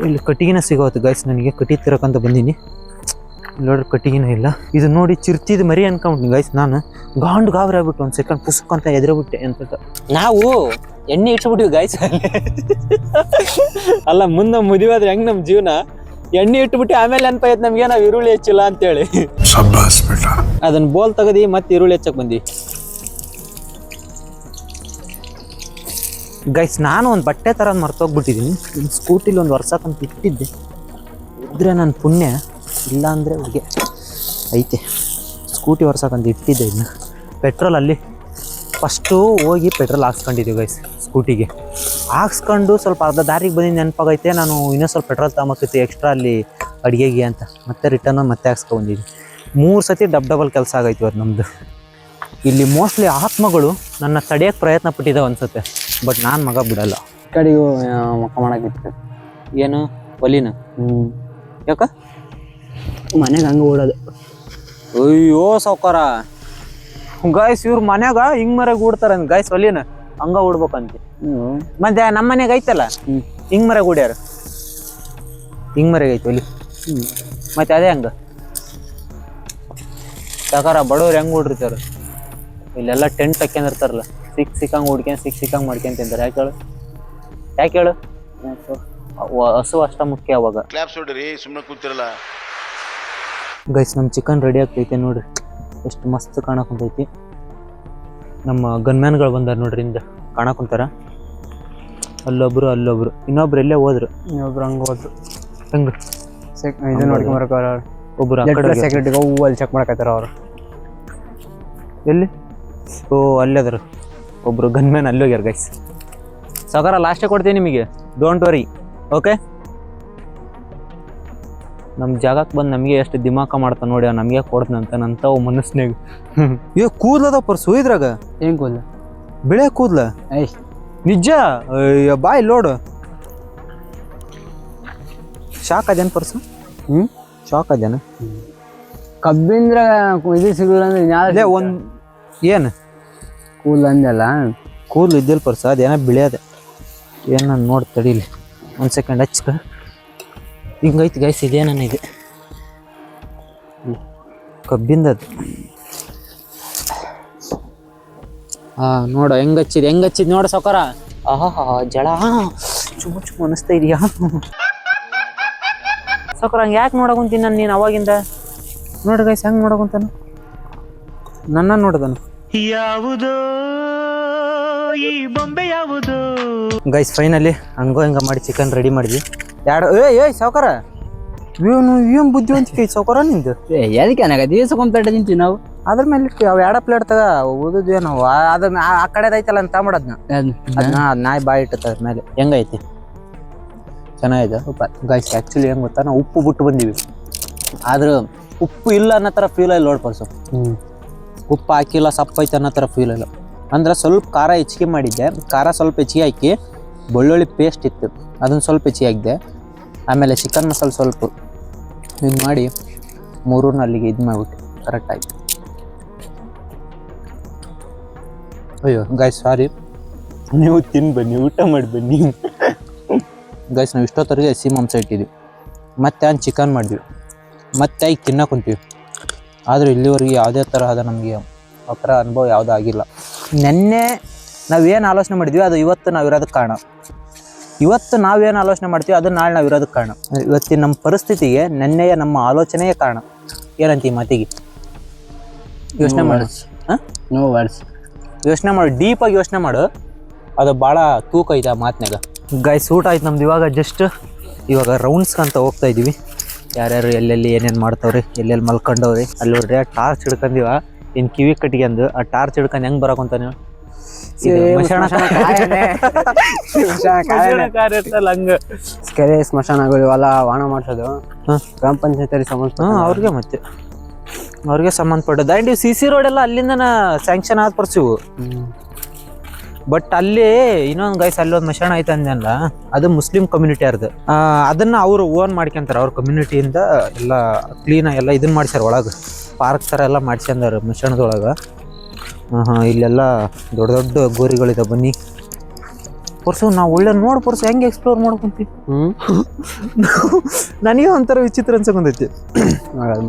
ಇಲ್ಲಿ ಕಟ್ಟಿಗೆನ ಸಿಗೋದು ಗೈಸ್. ನನಗೆ ಕಟ್ಟಿ ತಿರಕಂತ ಬಂದೀನಿ. ನೋಡ್ರಿ ಕಟ್ಟಿಗೆನೂ ಇಲ್ಲ. ಇದು ನೋಡಿ ಚಿರ್ಚಿದ ಮರಿ ಅನ್ಕೊಂಬಿಟ್ಟು ಗೈಸ್. ನಾನು ಗಾಬ್ರಿ ಆಗ್ಬಿಟ್ಟು ಒಂದು ಸೆಕೆಂಡ್ ಪುಸ್ತಕ ಅಂತ ಎದುರಬಿಟ್ಟೆ ಅಂತ. ನಾವು ಎಣ್ಣೆ ಇಟ್ಬಿಟ್ಟಿವಿ ಗೈಸ್. ಅಲ್ಲ, ಮುಂದೆ ಮದುವೆ ಆದ್ರೆ ಹೆಂಗೆ ನಮ್ಮ ಜೀವನ? ಎಣ್ಣೆ ಇಟ್ಬಿಟ್ಟು ಆಮೇಲೆ ನೆನಪಾಯ್ತು ನಮ್ಗೆ ನಾವು ಈರುಳ್ಳಿ ಹೆಚ್ಚಿಲ್ಲ ಅಂತೇಳಿ. ಅದನ್ನ ಬೋಲ್ ತೆಗದಿ ಮತ್ತೆ ಈರುಳ್ಳಿ ಹೆಚ್ಚಕ್ಕೆ ಬಂದಿ ಗೈಸ್. ನಾನು ಒಂದು ಬಟ್ಟೆ ಥರದ್ದು ಮರ್ತೋಗ್ಬಿಟ್ಟಿದ್ದೀನಿ. ಸ್ಕೂಟಿಲಿ ಒಂದು ವರ್ಷಕ್ಕಂತ ಇಟ್ಟಿದ್ದೆ. ಇದ್ರೆ ನನ್ನ ಪುಣ್ಯ, ಇಲ್ಲ ಅಂದರೆ ಹುಡುಗೆ ಐತೆ. ಸ್ಕೂಟಿ ವರ್ಷಕ್ಕಂತ ಇಟ್ಟಿದ್ದೆ. ಇನ್ನು ಪೆಟ್ರೋಲ್ ಅಲ್ಲಿ ಫಸ್ಟು ಹೋಗಿ ಪೆಟ್ರೋಲ್ ಹಾಕ್ಸ್ಕೊಂಡಿದ್ದೀವಿ ಗೈಸ್. ಸ್ಕೂಟಿಗೆ ಹಾಕ್ಸ್ಕೊಂಡು ಸ್ವಲ್ಪ ಅರ್ಧ ದಾರಿಗೆ ಬಂದಿದ್ದು ನೆನಪಾಗೈತೆ. ನಾನು ಇನ್ನೂ ಸ್ವಲ್ಪ ಪೆಟ್ರೋಲ್ ತಗೊಂಬಕೈತಿ ಎಕ್ಸ್ಟ್ರಾ ಅಲ್ಲಿ ಅಡುಗೆಗೆ ಅಂತ. ಮತ್ತೆ ರಿಟರ್ನ್ ಮತ್ತೆ ಹಾಕ್ಸ್ಕೊಂಡಿದ್ದೀನಿ. 3 ಸತಿ ಡಬಲ್ ಕೆಲಸ ಆಗೈತಿ ಅದು ನಮ್ಮದು. ಇಲ್ಲಿ ಮೋಸ್ಟ್ಲಿ ಆತ್ಮಗಳು ನನ್ನ ತಡೆಯೋಕ್ಕೆ ಪ್ರಯತ್ನ ಪಟ್ಟಿದ್ದಾವೆ ಅನ್ಸುತ್ತೆ. ಬಟ್ ನಾನು ಮಗ ಬಿಡಲ್ಲ. ಕಡೆಗೂ ಮಕ್ಕ ಮಾಡಾಕಿತ್ತು. ಏನು ಒಲಿನ? ಯಾಕ ಮನೆಗೆ ಹಂಗೆ ಓಡೋದು. ಅಯ್ಯೋ ಸಾವ್ಕಾರ ಗಾಯ್ಸ್, ಇವ್ರ ಮನ್ಯಾಗ ಹಿಂಗ್ ಮರಗೆ ಉಡ್ತಾರ ಗಾಯ್ಸ್. ಒಲಿನ ಹಂಗ ಉಡ್ಬೇಕಂತ. ಮತ್ತೆ ನಮ್ಮ ಮನೆಗೆ ಐತಲ್ಲ ಹಿಂಗ್ ಮರಗೆ ಉಡ್ಯಾರ. ಹಿಂಗ್ ಮರೆಗೆ ಐತಿ ಒಲಿ. ಮತ್ತೆ ಅದೇ ಹಂಗ ಸಾಕಾರ ಬಡವ್ರು ಹೆಂಗ್ ಉಡಿರ್ತಾರ. ಇಲ್ಲೆಲ್ಲ ಟೆಂಟ್ ಹಾಕ್ಯಂದಿರ್ತಾರಲ್ಲ, ಸಿಕ್ಕಂಗೆ ಹುಡ್ಕ್ಯಂಡ್ ಸಿಕ್ಕಂಗೆ ಮಾಡ್ಕೊಂಡ್ ತಿಂತಾರೆ. ಯಾಕೆ ಹೇಳು? ಹಸು ಅಷ್ಟ ಮುಖ್ಯ ಅವಾಗ. ಸುಮ್ಮನೆ ಕೂತಿರಲ್ಲ ಗೈಸ್, ನಮ್ಮ ಚಿಕನ್ ರೆಡಿ ಆಗ್ತೈತೆ ನೋಡ್ರಿ. ಎಷ್ಟು ಮಸ್ತ್ ಕಾಣಕುಂತೈತಿ. ನಮ್ಮ ಗನ್ಮ್ಯಾನ್ಗಳು ಬಂದಾರ ನೋಡ್ರಿ, ಹಿಂದೆ ಕಾಣಕುಂತಾರ. ಅಲ್ಲೊಬ್ರು ಇನ್ನೊಬ್ರು ಎಲ್ಲೇ ಹೋದ್ರು. ಇನ್ನೊಬ್ರು ಹಂಗೆ ಹೋದ್ರು. ಹೆಂಗ ಇದು ನೋಡ್ಕೊಂಬರಕ ಒಬ್ರು ಸೆಕ್ಯೂರಿಟಿಗೆ ಅಲ್ಲಿ ಚೆಕ್ ಮಾಡಕತ್ತಾರ ಅವ್ರು. ಎಲ್ಲಿ? ಓ, ಅಲ್ಲೇ ಅದ್ರ ಒಬ್ರು ಗನ್ಮ್ಯಾನ್ ಅಲ್ಲಿ ಹೋಗ್ಯಾರ ಗೈಸ್. ಸಾಕಾರ ಲಾಸ್ಟೇ ಕೊಡ್ತೀನಿ ನಿಮಗೆ, ಡೋಂಟ್ ವರಿ. ಓಕೆ, ನಮ್ಮ ಜಾಗಕ್ಕೆ ಬಂದು ನಮಗೆ ಎಷ್ಟು ದಿಮಾಕ ಮಾಡ್ತಾನೆ ನೋಡಿ. ನಮಗೆ ಕೊಡ್ತಾನಂತ ನಂತವು ಮನಸ್ಸಿನಾಗ. ಕೂದ್ಲದ ಪರ್ಸು ಇದ್ರಾಗ. ಏನ್ ಕೂದ್ಲ? ಬೆಳೆ ಕೂದ್ಲ. ನಿಜ ಬಾಯ್ ಲೋಡು. ಶಾಕ್ ಅದೇನು ಪರ್ಸು? ಶಾಕ್ ಅದೇನ? ಕಬ್ಬಿಂದ್ರ ಇದು ಸಿಗಲ್ಲ ಅಂದ್ರೆ ಒಂದು ಏನು ಕೂದಲು ಅಂದಲ್ಲ. ಕೂದಲು ಇದ್ದಿಲ್ಲ ಪರ್ಸ, ಅದೇನ ಬಿಳಿಯದೆ. ಏನು ನಾನು ನೋಡಿ ತಡೀಲಿ ಒಂದು ಸೆಕೆಂಡ್ ಹಚ್ಕ. ಹಿಂಗೈತಿ ಗೈಸ್, ಇದೇನ ಇದೆ ಕಬ್ಬಿಂದದು. ನೋಡು ಹೆಂಗ್ ಹಚ್ಚಿದ್ ನೋಡು ಸಾವ್ಕಾರ. ಆಹಾ ಜಳ ಚುಮ್ಮು ಅನಿಸ್ತಾ ಇದೀಯಾ ಸಾವ್ಕಾರ? ಹಂಗೆ ಯಾಕೆ ನೋಡಕುಂತೀನಿ ನಾನು ನೀನು ಅವಾಗಿಂದ? ನೋಡ್ರಿ ಗೈಸ್ ಹೆಂಗೆ ನೋಡಕುಂತಾನು, ನನ್ನ ನೋಡ್ದನು. ಯಾವುದೋ ಈ ಬೊಂಬೆ ಯಾವುದು ಗೈಸ್. ಫೈನಲಿ ಹಂಗೋ ಹಿಂಗ ಮಾಡಿ ಚಿಕನ್ ರೆಡಿ ಮಾಡಿದ್ವಿ. ಏ ಸಾವ್ಕಾರ, ಏನು ಬುದ್ಧಿವಂತಿಕೆ ಸಾವ್ಕಾರ ನಿಂದು. ಎದಕ್ಕೆ ಏನಾಗತ್ತೆ? ಈಸ್ಕೊಂಪ್ಲೇಟ್ ತಿಂತೀವಿ ನಾವು. ಅದ್ರ ಮೇಲೆ ಇಟ್ಟು ಅವು 2 ಪ್ಲೇಟ್ ತಗ ಉಳಿದ್ವಿ ನಾವು. ಅದ್ರ ಆ ಕಡೆದೈತಲ್ಲ ಅಂತ ತಗೊಂಬಿಡದ್ನ. ಅದನ್ನ ನಾಯಿ ಬಾಯಿ ಇಟ್ಟದ ಅದ್ರ ಮೇಲೆ. ಹೆಂಗೈತಿ? ಚೆನ್ನಾಗಿದೆ ಗೈಸ್. ಆ್ಯಕ್ಚುಲಿ ಹೆಂಗೆ ಗೊತ್ತಾ, ನಾವು ಉಪ್ಪು ಬಿಟ್ಟು ಬಂದೀವಿ. ಆದ್ರೆ ಉಪ್ಪು ಇಲ್ಲ ಅನ್ನೋ ಥರ ಫೀಲ್ ಇಲ್ಲ ನೋಡಿ ಪರ್ಸು. ಉಪ್ಪು ಹಾಕಿಲ್ಲ, ಸಪ್ಪೈತೆ ಅನ್ನೋ ಥರ ಫೀಲ್ ಇಲ್ಲ. ಅಂದ್ರೆ ಸ್ವಲ್ಪ ಖಾರ ಹೆಚ್ಚಿಗೆ ಮಾಡಿದ್ದೆ. ಖಾರ ಸ್ವಲ್ಪ ಹೆಚ್ಚಿಗೆ ಹಾಕಿ, ಬೆಳ್ಳುಳ್ಳಿ ಪೇಸ್ಟ್ ಇತ್ತು ಅದನ್ನು ಸ್ವಲ್ಪ ಹೆಚ್ಚಿಗೆ ಹಾಕಿದೆ. ಆಮೇಲೆ ಚಿಕನ್ ಮಸಾಲೆ ಸ್ವಲ್ಪ ಹಿಂಗೆ ಮಾಡಿ 3 ಅಲ್ಲಿಗೆ ಇದು ಮಾಡಿಬಿಟ್ಟು ಕರೆಕ್ಟ್ ಆಯ್ತು. ಅಯ್ಯೋ ಗೈಸ್ ಸಾರಿ, ನೀವು ತಿನ್ ಬನ್ನಿ, ಊಟ ಮಾಡಿ ಬನ್ನಿ ಗೈಸ್. ನಾವು ಇಷ್ಟೊತ್ತರೆಗೆ ಹಸಿ ಮಾಂಸ ಇಟ್ಟಿದ್ವಿ, ಮತ್ತೆ ಚಿಕನ್ ಮಾಡಿದ್ವಿ, ಮತ್ತೆ ಈಗ ತಿನ್ನಕ್ಕೆ ಕುಂತೀವಿ. ಆದರೂ ಇಲ್ಲಿವರೆಗೆ ಯಾವುದೇ ತರಹದ ನಮಗೆ ಆ ಥರ ಅನುಭವ ಯಾವುದೂ ಆಗಿಲ್ಲ. ನೆನ್ನೆ ನಾವೇನು ಆಲೋಚನೆ ಮಾಡಿದ್ವಿ ಅದು ಇವತ್ತು ನಾವು ಇರೋದಕ್ಕೆ ಕಾರಣ. ಇವತ್ತು ನಾವೇನು ಆಲೋಚನೆ ಮಾಡ್ತೀವಿ ಅದು ನಾಳೆ ನಾವು ಇರೋದಕ್ಕೆ ಕಾರಣ. ಇವತ್ತಿನ ನಮ್ಮ ಪರಿಸ್ಥಿತಿಗೆ ನೆನ್ನೆಯ ನಮ್ಮ ಆಲೋಚನೆಯೇ ಕಾರಣ. ಏನಂತ ಈ ಮಾತಿಗೆ ಯೋಚನೆ ಮಾಡು. No words. ಯೋಚನೆ ಮಾಡು, ಡೀಪಾಗಿ ಯೋಚನೆ ಮಾಡು. ಅದು ಭಾಳ ತೂಕ ಐತೆ ಆ ಮಾತಿನಾಗ. ಗೈಸ್ ಊಟ ಆಯ್ತು ನಮ್ದು. ಇವಾಗ ರೌಂಡ್ಸ್ಗೆ ಅಂತ ಹೋಗ್ತಾ ಇದೀವಿ. ಯಾರ್ಯಾರು ಎಲ್ಲೆಲ್ಲಿ ಏನೇನು ಮಾಡ್ತಾವ್ರಿ, ಎಲ್ಲೆಲ್ಲಿ ಮಲ್ಕೊಂಡವ್ರಿ ಅಲ್ಲಿ ನೋಡ್ರಿ. ಟಾರ್ಚ್ ಹಿಡ್ಕೊಂಡಿವ, ಇನ್ನು ಕಿವಿ ಕಟ್ಕೊಂಡು ಆ ಟಾರ್ಚ್ ಹಿಡ್ಕೊಂಡು ಹೆಂಗೆ ಬರಕಂತ ನೀವು ಕೆರೆ ಸ್ಮಶಾನಗಳು ಇವೆಲ್ಲ ವಾಣ ಮಾಡ್ಸೋದು ಗ್ರಾಮ ಪಂಚಾಯತ್ ಸಂಬಂಧ. ಅವ್ರಿಗೆ ಮತ್ತೆ ಅವ್ರಿಗೆ ಸಂಬಂಧಪಟ್ಟದ್ದು. ಆ್ಯಂಡ್ ಇವು CC ರೋಡ್ ಎಲ್ಲ ಅಲ್ಲಿಂದ ಸ್ಯಾಂಕ್ಷನ್ ಆದ ಪರ್ಸಿವು. ಬಟ್ ಅಲ್ಲಿ ಇನ್ನೊಂದು ಗೈಸ್ ಅಲ್ಲಿ ಒಂದು ಮಶಾಣ ಐತೆ ಅಂದಲ್ಲ, ಅದು ಮುಸ್ಲಿಂ ಕಮ್ಯುನಿಟಿ ಅವ್ರದ್ದು. ಅದನ್ನ ಅವರು ಓನ್ ಮಾಡ್ಕೊಂತಾರೆ. ಅವ್ರ ಕಮ್ಯುನಿಟಿಯಿಂದ ಎಲ್ಲ ಕ್ಲೀನ್ ಎಲ್ಲ ಇದನ್ನ ಮಾಡ್ಸ್ಯಾರ. ಒಳಗೆ ಪಾರ್ಕ್ ಥರ ಎಲ್ಲ ಮಾಡ್ಸ್ಕೊಂಡಾರ ಮಶಾಣದೊಳಗೆ. ಇಲ್ಲೆಲ್ಲ ದೊಡ್ಡ ದೊಡ್ಡ ಗೋರಿಗಳಿದೆ. ಬನ್ನಿ ಪರ್ಸು ನಾವು ಒಳ್ಳೆ ನೋಡಿ ಪರ್ಸು ಹೆಂಗೆ ಎಕ್ಸ್ಪ್ಲೋರ್ ಮಾಡ್ಕೊಂತೀವಿ. ನನಗೆ ಒಂಥರ ವಿಚಿತ್ರ ಅನ್ಸಕೊಂಡೈತಿ.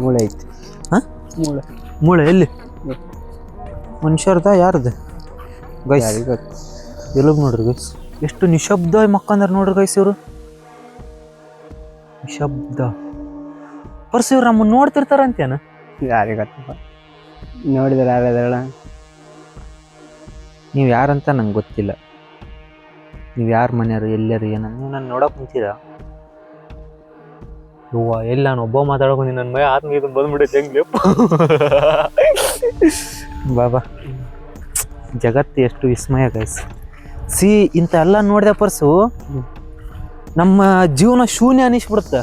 ಮೂಳೆ ಐತಿ. ಮೂಳೆ ಎಲ್ಲಿ? ಮನುಷ್ಯರ್ದ ಯಾರ್ದು ಗೈಸ್? ಎಲುಬು ನೋಡ್ರಿ ಗೈಸ್, ಎಷ್ಟು ನಿಶಬ್ದ ಮಕ್ಕಂದಾರ ನೋಡ್ರಿ ಗೈಸ್. ಇವರು ನಿಶಬ್ದ ಪರ್ಸು. ಇವ್ರು ನಮ್ಮನ್ನು ನೋಡ್ತಿರ್ತಾರ ಅಂತೇನ? ಯಾರಿಗತ್ತಪ್ಪ, ನೋಡಿದ್ರೆ ಯಾರ್ಯಾರ? ನೀವು ಯಾರಂತ ನಂಗೆ ಗೊತ್ತಿಲ್ಲ. ನೀವು ಯಾರ ಮನೆಯವರು, ಎಲ್ಲರು, ಏನಂತ ನೀವು ನಾನು ನೋಡಕ್ ಕುಂತೀರಾ? ಹೂವ ಎಲ್ಲ ನಾನು ಒಬ್ಬ ಮಾತಾಡೋಕೆ ನನ್ನ ಮೈ ಆತ್ಮೀಯ ಬಂದ್ಬಿಡೈತೆ ಹೆಂಗೆ. ಬಾಬಾ ಜಗತ್ತು ಎಷ್ಟು ವಿಸ್ಮಯ ಗೈಸ್. ಇಂಥ ಎಲ್ಲ ನೋಡಿದೆ ಪರ್ಸು ನಮ್ಮ ಜೀವನ ಶೂನ್ಯ ಅನಿಸ್ಬಿಡುತ್ತೆ.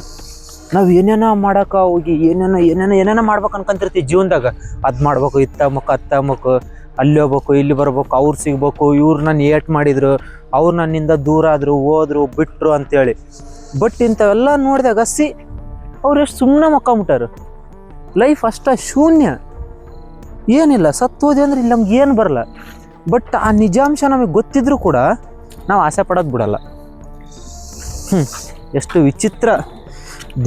ನಾವು ಏನೇನೋ ಮಾಡೋಕೆ ಹೋಗಿ ಏನೇನೋ ಮಾಡ್ಬೇಕು ಅನ್ಕೊಂತಿರ್ತೀವಿ ಜೀವನದಾಗ. ಅದು ಮಾಡ್ಬೇಕು, ಇತ್ತಮ್ಮಕ್ಕೆ ಅಲ್ಲಿ ಹೋಗ್ಬೇಕು, ಇಲ್ಲಿ ಬರ್ಬೇಕು, ಅವ್ರು ಸಿಗ್ಬೇಕು, ಇವ್ರು ನಾನು ಏಟ್ ಮಾಡಿದ್ರು, ಅವ್ರು ನನ್ನಿಂದ ದೂರ ಆದರು, ಹೋದ್ರು, ಬಿಟ್ಟರು ಅಂತೇಳಿ. ಬಟ್ ಇಂಥವೆಲ್ಲ ನೋಡಿದಾಗ ಅವ್ರು ಎಷ್ಟು ಸುಮ್ಮನೆ ಮಕ್ಕೊಂಬಿಟ್ಟಾರು. ಲೈಫ್ ಅಷ್ಟ ಶೂನ್ಯ, ಏನಿಲ್ಲ. ಸತ್ತೋದೆ ಅಂದ್ರೆ ಇಲ್ಲಿ ನಮ್ಗೆ ಏನು ಬರಲ್ಲ. ಬಟ್ ಆ ನಿಜಾಂಶ ನಮಗೆ ಗೊತ್ತಿದ್ರು ಕೂಡ ನಾವು ಆಸೆ ಪಡೋದು ಬಿಡಲ್ಲ. ಎಷ್ಟು ವಿಚಿತ್ರ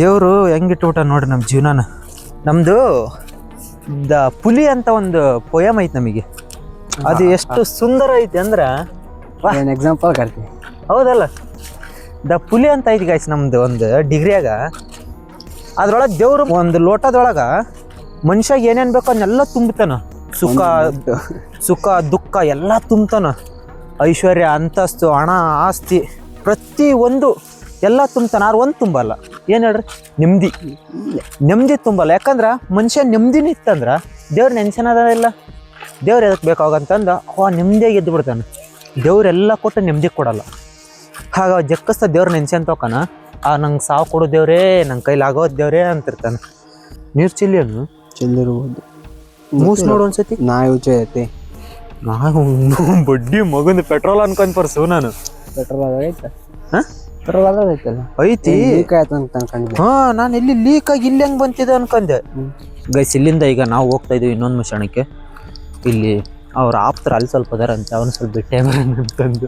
ದೇವರು ಹೆಂಗಿಟ್ಬಿಟ್ಟ ನೋಡ್ರಿ ನಮ್ಮ ಜೀವನನ. ನಮ್ಮದು ಪುಲಿ ಅಂತ ಒಂದು ಪೊಯಮ್ ಐತೆ ನಮಗೆ. ಅದು ಎಷ್ಟು ಸುಂದರ ಐತಿ ಅಂದ್ರೆ ಎಕ್ಸಾಂಪಲ್ ಕರ್ತೀವಿ. ಹೌದಲ್ಲ? ಪುಲಿ ಅಂತ ಐತಿ ಗಾಯ್ಸ್ ನಮ್ದು ಒಂದು ಡಿಗ್ರಿಯಾಗ. ಅದ್ರೊಳಗೆ ದೇವ್ರು ಒಂದು ಲೋಟದೊಳಗೆ ಮನುಷ್ಯಾಗ ಏನೇನು ಬೇಕೋ ಅದನ್ನೆಲ್ಲ ತುಂಬತಾನ. ಸುಖ ದುಃಖ ಎಲ್ಲ ತುಂಬ್ತಾನ. ಐಶ್ವರ್ಯ, ಅಂತಸ್ತು, ಹಣ, ಆಸ್ತಿ, ಪ್ರತಿ ಒಂದು ಎಲ್ಲ ತುಂಬ್ತಾನ. ಆದ್ರೆ ಒಂದು ತುಂಬಲ್ಲ. ಏನು ಹೇಳ್ರಿ? ನೆಮ್ಮದಿ ತುಂಬಲ್ಲ. ಯಾಕಂದ್ರೆ ಮನುಷ್ಯ ನೆಮ್ಮದಿನೂ ಇತ್ತಂದ್ರೆ ದೇವ್ರ ನೆನ್ಸನದಿಲ್ಲ. ದೇವ್ರು ಎದಕ್ಕೆ ಬೇಕಾಗಂತಂದು ನೆಮ್ಮದಿಯಾಗಿ ಎದ್ದು ಬಿಡ್ತಾನೆ. ದೇವ್ರೆಲ್ಲ ಕೊಟ್ಟು ನೆಮ್ಮದಿ ಕೊಡಲ್ಲ. ಆಗ ಜಕ್ಕಸ್ತ ದೇವ್ರ ನೆನ್ಸಂತೋಕನ ನಂಗೆ ಸಾವು ಕೊಡೋ ದೇವ್ರೇ, ನಂಗೆ ಕೈಲಾಗೋದು ದೇವ್ರೇ ಅಂತಿರ್ತಾನೆ. ನೀರು ಚಿಲ್ಲಿಯನ್ನು ಚೆಲ್ಲಿರ್ಬೋದು. ಮೂಸ್ ನೋಡು ಒಂದ್ಸತಿ. ಐತಿ ನಾವು ಬಡ್ಡಿ ಮಗಂದು ಪೆಟ್ರೋಲ್ ಅನ್ಕೊಂಡ್ ಪರ್ಸು ನಾನು. ಪೆಟ್ರೋಲ್ ಐತೆ. ಪೆಟ್ರೋಲ್ ಐತಲ್ಲ ಐತಿ. ನಾನು ಎಲ್ಲಿ ಲೀಕ್ ಆಗಿ ಇಲ್ಲಿ ಹೆಂಗೆ ಬಂತಿದೆ ಅನ್ಕೊಂಡೆ ಗೈಸ್. ಇಲ್ಲಿಂದ ಈಗ ನಾವು ಹೋಗ್ತಾ ಇದೀವಿ ಇನ್ನೊಂದು ಮಶಾಣಕ್ಕೆ. ಇಲ್ಲಿ ಅವ್ರ ಆಪ್ತರ ಅಲ್ಲಿ ಸ್ವಲ್ಪ ಅದಾರಂತೆ, ಅವನು ಸ್ವಲ್ಪ ಬಿಟ್ಟೆ ಬರೋಣ ಅಂತಂದು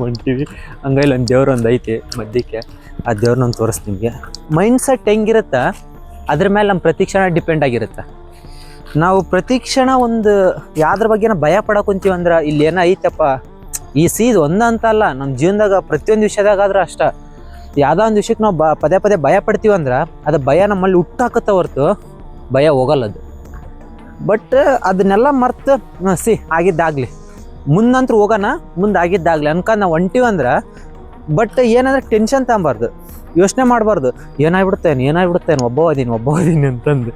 ಹೊಂಟೀವಿ. ಹಂಗೈಲಿ ಒಂದು ದೇವ್ರ ಒಂದು ಐತಿ ಮಧ್ಯಕ್ಕೆ. ಆ ದೇವ್ರನ್ನೊಂದು ತೋರಿಸ್ ನಿಮಗೆ. ಮೈಂಡ್ ಸೆಟ್ ಹೆಂಗಿರುತ್ತಾ ಅದ್ರ ಮೇಲೆ ನಮ್ಮ ಪ್ರತಿಕ್ಷಣ ಡಿಪೆಂಡ್ ಆಗಿರುತ್ತೆ. ನಾವು ಪ್ರತಿಕ್ಷಣ ಒಂದು ಯಾವ್ದ್ರ ಬಗ್ಗೆ ಭಯ ಪಡಕೊಂತೀವಿ ಅಂದ್ರೆ ಇಲ್ಲಿ ಏನೋ ಐತಪ್ಪ. ಈ ಇದು ಒಂದಂತ ಅಲ್ಲ, ನಮ್ಮ ಜೀವನದಾಗ ಪ್ರತಿಯೊಂದು ವಿಷಯದಾಗ ಆದ್ರೆ ಅಷ್ಟ. ಯಾವುದೋ ಒಂದು ವಿಷಯಕ್ಕೆ ನಾವು ಪದೇ ಪದೇ ಭಯ ಪಡ್ತೀವಿ ಅಂದ್ರೆ ಅದು ಭಯ ನಮ್ಮಲ್ಲಿ ಹುಟ್ಟಾಕತ್ತ ಹೊರ್ತು ಭಯ ಹೋಗಲ್ಲದು. ಬಟ್ ಅದನ್ನೆಲ್ಲ ಮರ್ತು ಆಗಿದ್ದಾಗಲಿ ಮುಂದಂತೂ ಹೋಗೋಣ, ಮುಂದೆ ಆಗಿದ್ದಾಗಲಿ ಅನ್ಕೊಂಡು ನಾವು ಹೊಂಟಿವಂದ್ರೆ. ಬಟ್ ಏನಂದ್ರೆ ಟೆನ್ಷನ್ ತಗೊಬಾರ್ದು, ಯೋಚನೆ ಮಾಡಬಾರ್ದು. ಏನಾಗ್ಬಿಡ್ತೇನೆ ಒಬ್ಬ ಓದೀನಿ ಅಂತಂದು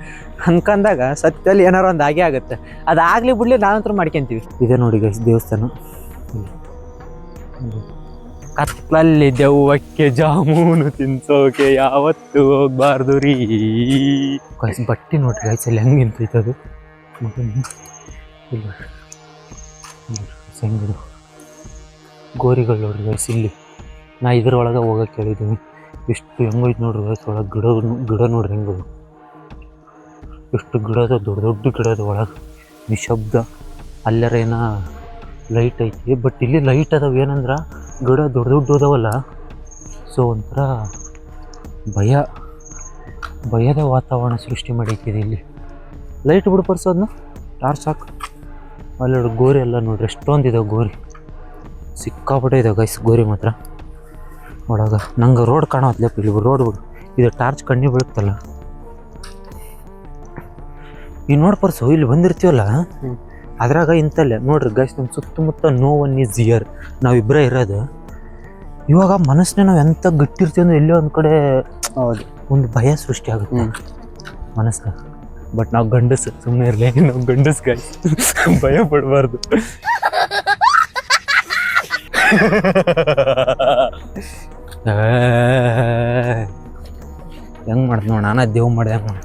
ಅನ್ಕೊಂಡಾಗ ಸತ್ಯಲ್ಲಿ ಏನಾರು ಒಂದು ಆಗೇ ಆಗುತ್ತೆ. ಅದಾಗಲಿ ಬಿಡ್ಲಿ ನಾವಂತೂ ಮಾಡ್ಕೊಂತೀವಿ. ಇದೆ ನೋಡಿ ಗೈಸ್ ದೇವಸ್ಥಾನ. ಕತ್ಲಲ್ಲಿ ದೆವ್ವಕ್ಕೆ ಜಾಮೂನು ತಿನ್ಸೋಕೆ ಯಾವತ್ತು ಹೋಗ್ಬಾರ್ದು ರೀ. ಗೈಸ್ ಬಟ್ಟೆ ನೋಡ್ರಿ ಗೈಸ್ ಅಲ್ಲಿ ಹೆಂಗೆ ನಿಂತೈತದು. ಹೆಂಗದು ಗೋರಿಗಳು ನೋಡ್ರಿ ಗೈಸ್. ಇಲ್ಲಿ ನಾ ಇದ್ರೊಳಗೆ ಹೋಗಕ್ಕೆ ಹೇಳಿದ್ದೀನಿ. ಎಷ್ಟು ಹೆಂಗೈತೆ ನೋಡ್ರಿ ಗೈಸ್. ಒಳಗೆ ಗಿಡ ನೋಡ್ರಿ ಹೆಂಗದು. ಎಷ್ಟು ಗಿಡದ ದೊಡ್ಡ ಗಿಡದ ಒಳಗೆ ನಿಶಬ್ದ. ಅಲ್ಲರ ಏನೋ ಲೈಟ್ ಐತಿ. ಬಟ್ ಇಲ್ಲಿ ಲೈಟ್ ಅದಾವ ಏನಂದ್ರೆ ಗಿಡ ದೊಡ್ಡ ಅದಾವಲ್ಲ. ಸೊ ಒಂಥರ ಭಯದ ವಾತಾವರಣ ಸೃಷ್ಟಿ ಮಾಡೈತಿದೆ ಇಲ್ಲಿ. ಲೈಟ್ ಬಿಡು ಪರ್ಸೋದನ್ನ ಟಾರ್ಚ್ ಹಾಕು. ಅಲ್ಲಿ ಗೋರಿ ಎಲ್ಲ ನೋಡ್ರಿ ಎಷ್ಟೊಂದಿದಾವೆ ಗೋರಿ. ಸಿಕ್ಕಾಪಟ್ಟೆ ಇದೆ ಗೈಸ್ ಗೋರಿ ಮಾತ್ರ ಒಳಗ. ನಂಗೆ ರೋಡ್ ಕಾಣತ್ಲೆಪ್ಪ ಇಲ್ಲಿ ರೋಡ್ ಇದು ಟಾರ್ಚ್ ಕಣ್ಣಿ ಬೀಳುತ್ತಲ್ಲ. ಈಗ ನೋಡ್ ಪರ್ಸು ಇಲ್ಲಿ ಬಂದಿರ್ತೀವಲ್ಲ ಅದ್ರಾಗ ಇಂತಲ್ಲೇ ನೋಡ್ರಿ ಗೈಸ್ ನಮ್ಮ ಸುತ್ತಮುತ್ತ ನೋ ಒನ್ ಈಸ್ ಹಿಯರ್, ನಾವಿಬ್ಬರೇ ಇರೋದು. ಇವಾಗ ಮನಸ್ಸನ್ನ ನಾವು ಎಂತ ಗಟ್ಟಿರ್ತೀವಿ ಅಂದ್ರೆ ಎಲ್ಲೋ ಒಂದ್ ಕಡೆ ಹೌದು ಒಂದು ಭಯ ಸೃಷ್ಟಿ ಆಗುತ್ತೆ ಮನಸ್ಸಿನಾಗ. ಬಟ್ ನಾವು ಗಂಡಸ್ ಸುಮ್ಮನೆ ಇರಲಿ, ನಾವು ಗಂಡಸ್ ಗೈಸ್ ಭಯ ಪಡಬಾರ್ದು. ಹೆಂಗ್ ಮಾಡ್ದು ನೋಡ, ನಾನ ದೇವ್ ಮಾಡಿದೆ ನೋಡ.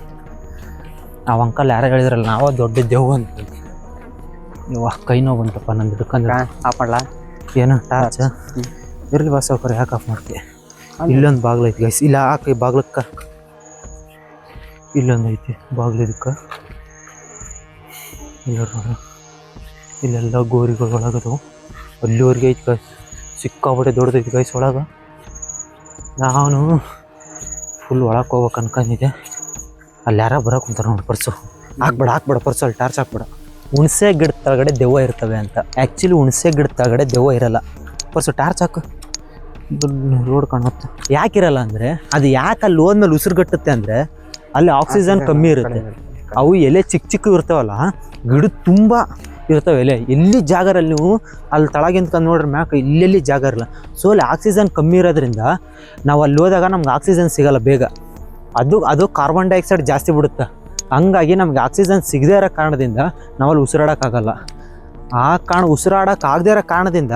ನಾವು ಅಂಕಲ್ ಯಾರು ಹೇಳಿದ್ರಲ್ಲ ನಾವ ದೊಡ್ಡ ದೇವ್ ಅಂತ. ಇವ ಕೈ ನೋವು ಬಂತಪ್ಪ ನಂದು ಹಿಡ್ಕೊಂಡ್ರೆ. ಆಫ್ ಮಾಡ್ಲಾ? ಏನೋ ಟಾರ್ಚ್ ಇರ್ಲಿ ಬಸ್ ಸಾವ್ಕಾರ, ಯಾಕೆ ಆಫ್ ಮಾಡ್ತೀವಿ? ಇಲ್ಲೊಂದು ಬಾಗ್ಲು ಐತಿ ಗೈಸ್, ಇಲ್ಲ ಹಾಕಿ ಬಾಗ್ಲಕ್ಕ. ಇಲ್ಲೊಂದು ಐತಿ ಬಾಗ್ಲು ಇದಕ್ಕೆ. ಇಲ್ಲ ನೋಡ ಇಲ್ಲೆಲ್ಲ ಗೋರಿಗಳು ಒಳಗದವು. ಅಲ್ಲಿವರೆಗೆ ಐತಿ ಗೈಸ್, ಸಿಕ್ಕಾಪಟ್ಟೆ ದೊಡ್ಡದೈತಿ ಗೈಸ್ ಒಳಗೆ. ನಾನು ಫುಲ್ ಒಳಗೆ ಹೋಗ್ಬೇಕು ಅನ್ಕೊಂಡಿದ್ದೆ. ಅಲ್ಲಿ ಯಾರ ಬರೋಕೆ ಕುಂತಾರ ನೋಡಿ ಪರ್ಸು. ಹಾಕ್ಬೇಡ ಪರ್ಸು, ಅಲ್ಲಿ ಟಾರ್ಚ್ ಹಾಕ್ಬೇಡ. ಹುಣಸೆ ಗಿಡದ ತಳಗಡೆ ದೆವ್ವ ಇರ್ತವೆ ಅಂತ. ಆ್ಯಕ್ಚುಲಿ ಹುಣಸೆ ಗಿಡದ ತಳಗಡೆ ದೆವ್ವ ಇರಲ್ಲ. ಪರ್ಸು ಟಾರ್ಚ್ ಹಾಕು, ರೋಡ್ ಕಾಣುತ್ತೆ. ಯಾಕಿರಲ್ಲ ಅಂದರೆ ಅದು ಯಾಕೆ ಅಲ್ಲಿ ಹೋದ್ಮೇಲೆ ಉಸಿರುಗಟ್ಟುತ್ತೆ ಅಂದರೆ ಅಲ್ಲಿ ಆಕ್ಸಿಜನ್ ಕಮ್ಮಿ ಇರುತ್ತೆ. ಅವು ಎಲೆ ಚಿಕ್ಕ ಇರ್ತಾವಲ್ಲ, ಗಿಡದ ತುಂಬ ಇರ್ತವೆ ಎಲೆ. ಎಲ್ಲಿ ಜಾಗರಲ್ಲಿ ನೀವು ಅಲ್ಲಿ ತಳಗಿಂತ ನೋಡ್ರಿ ಮ್ಯಾಕ ಇಲ್ಲೆಲ್ಲಿ ಜಾಗ ಇರಲ್ಲ. ಸೊ ಅಲ್ಲಿ ಆಕ್ಸಿಜನ್ ಕಮ್ಮಿ ಇರೋದ್ರಿಂದ ನಾವು ಅಲ್ಲಿ ಹೋದಾಗ ನಮ್ಗೆ ಆಕ್ಸಿಜನ್ ಸಿಗಲ್ಲ ಬೇಗ. ಅದು ಕಾರ್ಬನ್ ಡೈಆಕ್ಸೈಡ್ ಜಾಸ್ತಿ ಬಿಡುತ್ತೆ. ಹಂಗಾಗಿ ನಮ್ಗೆ ಆಕ್ಸಿಜನ್ ಸಿಗದೇ ಇರೋ ಕಾರಣದಿಂದ ನಾವಲ್ಲಿ ಉಸಿರಾಡೋಕ್ಕಾಗಲ್ಲ. ಉಸಿರಾಡೋಕ್ಕಾಗದೇ ಇರೋ ಕಾರಣದಿಂದ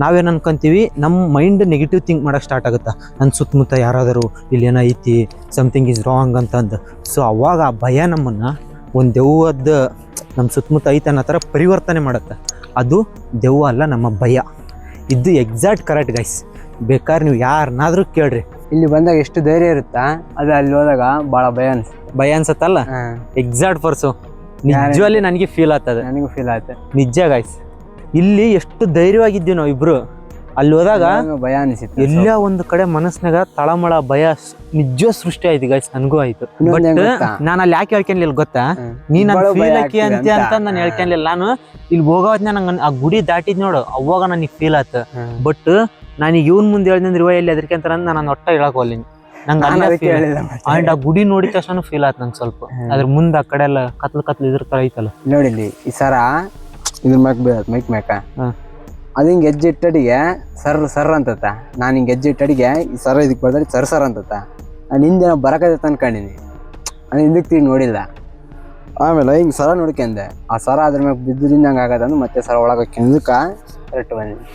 ನಾವೇನು ಅನ್ಕೊಂತೀವಿ, ನಮ್ಮ ಮೈಂಡ್ ನೆಗೆಟಿವ್ ಥಿಂಕ್ ಮಾಡೋಕ್ಕೆ ಸ್ಟಾರ್ಟ್ ಆಗುತ್ತೆ. ನನ್ನ ಸುತ್ತಮುತ್ತ ಯಾರಾದರೂ ಇಲ್ಲಿ ಏನೋ ಐತಿ, ಸಮಥಿಂಗ್ ಈಸ್ ರಾಂಗ್ ಅಂತಂದು. ಸೊ ಅವಾಗ ಆ ಭಯ ನಮ್ಮನ್ನು ಒಂದು ದೆವ್ವದ ನಮ್ಮ ಸುತ್ತಮುತ್ತ ಐತೆ ಅನ್ನೋ ಥರ ಪರಿವರ್ತನೆ ಮಾಡುತ್ತೆ. ಅದು ದೆವ್ವ ಅಲ್ಲ, ನಮ್ಮ ಭಯ. ಇದು ಎಕ್ಸಾಕ್ಟ್ ಕರೆಕ್ಟ್ ಗೈಸ್. ಬೇಕಾದ್ರೆ ನೀವು ಯಾರನ್ನಾದ್ರೂ ಕೇಳ್ರಿ. ಇಲ್ಲಿ ಬಂದಾಗ ಎಷ್ಟು ಧೈರ್ಯ ಇರುತ್ತಾ, ಅದು ಅಲ್ಲಿ ಹೋದಾಗ ಭಾಳ ಭಯ ಅನ್ಸತ್ತಲ್ಲ. ಎಕ್ಸಾಕ್ಟ್ ಪರ್ಸು ನಿಜವಲ್ಲಿ ನನಗೆ ಫೀಲ್ ಆಗ್ತದೆ. ನನಗೂ ಫೀಲ್ ಆಯ್ತು ನಿಜ ಗೈಸ್. ಇಲ್ಲಿ ಎಷ್ಟು ಧೈರ್ಯವಾಗಿದ್ದೀವಿ ನಾವು ಇಬ್ರು. ಅಲ್ಲಿ ಹೋದಾಗ ಭಯ ಅನಿಸಿತ್ತು. ಎಲ್ಲ ಒಂದು ಕಡೆ ಮನಸ್ಸಿನಾಗ ತಳಮಳ ಭಯ ನಿಜ ಸೃಷ್ಟಿ ಆಯ್ತು ಗೈಸ್. ನನಗೂ ಆಯ್ತು. ಬಟ್ ನಾನು ಅಲ್ಲಿ ಯಾಕೆ ಹೇಳ್ಕೊಂಡಿಲ್ಲ ಗೊತ್ತಾ, ನೀನ್ ಫೀಲ್ ಆಕಿ ಅಂತ ನಾನು ಹೇಳ್ಕೊಂಡಿಲ್ಲ. ನಾನು ಇಲ್ಲಿ ಹೋಗೋದ್ನ ನಂಗೆ ಆ ಗುಡಿ ದಾಟಿದ್ ನೋಡು, ಅವಾಗ ನನಗೆ ಫೀಲ್ ಆಯ್ತು. ಬಟ್ ನಾನೀಗ ಇವನ್ ಮುಂದೆ ಹೇಳಿದ್ರೆ ಎಲ್ಲಿ ಅದಕ್ಕೆ ಅಂತ ನಾನು ಒಟ್ಟ ಹೇಳಕ್ ಹೋಗ್ಲಿನಿ. ನಂಗೆ ಅಂಡ್ ಆ ಗುಡಿ ನೋಡಿದ ತಕ್ಷಣ ಫೀಲ್ ಆಯ್ತು ನಂಗೆ ಸ್ವಲ್ಪ. ಅದ್ರ ಮುಂದೆ ಆ ಕಡೆ ಎಲ್ಲ ಕತ್ಲು ಇದ್ರ ತರ ಐತಲ್ಲ ನೋಡಿಲ್ಲಿ ಈ ಸರ ಇದ್ರ ಮೈಕ್ ಮ್ಯಾಕ ಅದು ಹಿಂಗೆ ಹೆಜ್ಜೆ ಇಟ್ಟಡಿಗೆ ಸರ್ ಅಂತತ್ತ. ನಾನು ಹಿಂಗೆ ಹೆಜ್ಜೆ ಇಟ್ಟಡಿಗೆ ಈ ಸರ ಇದಕ್ಕೆ ಬರ್ತಾರೆ ಸರ್ ಅಂತತ್ತ. ನಾನು ಹಿಂದೆ ಬರಕತ್ತ ಅನ್ಕೊಂಡಿನಿ, ನಾನು ಹಿಂದಕ್ಕೆ ತಿರುಗಿ ನೋಡಿಲ್ಲ. ಆಮೇಲೆ ಹಿಂಗೆ ಸರ ನೋಡ್ಕೊಂಡೆ, ಆ ಸರ ಅದ್ರ ಮ್ಯಾಗ ಬಿದ್ದುದಿಂದ ಹಂಗೆ ಆಗತ್ತಂದು ಮತ್ತೆ ಸರ ಒಳಗೆ ಕೆಂದಕ್ಕೆ ಕರೆಕ್ಟ್ ಬಂದಿನಿ.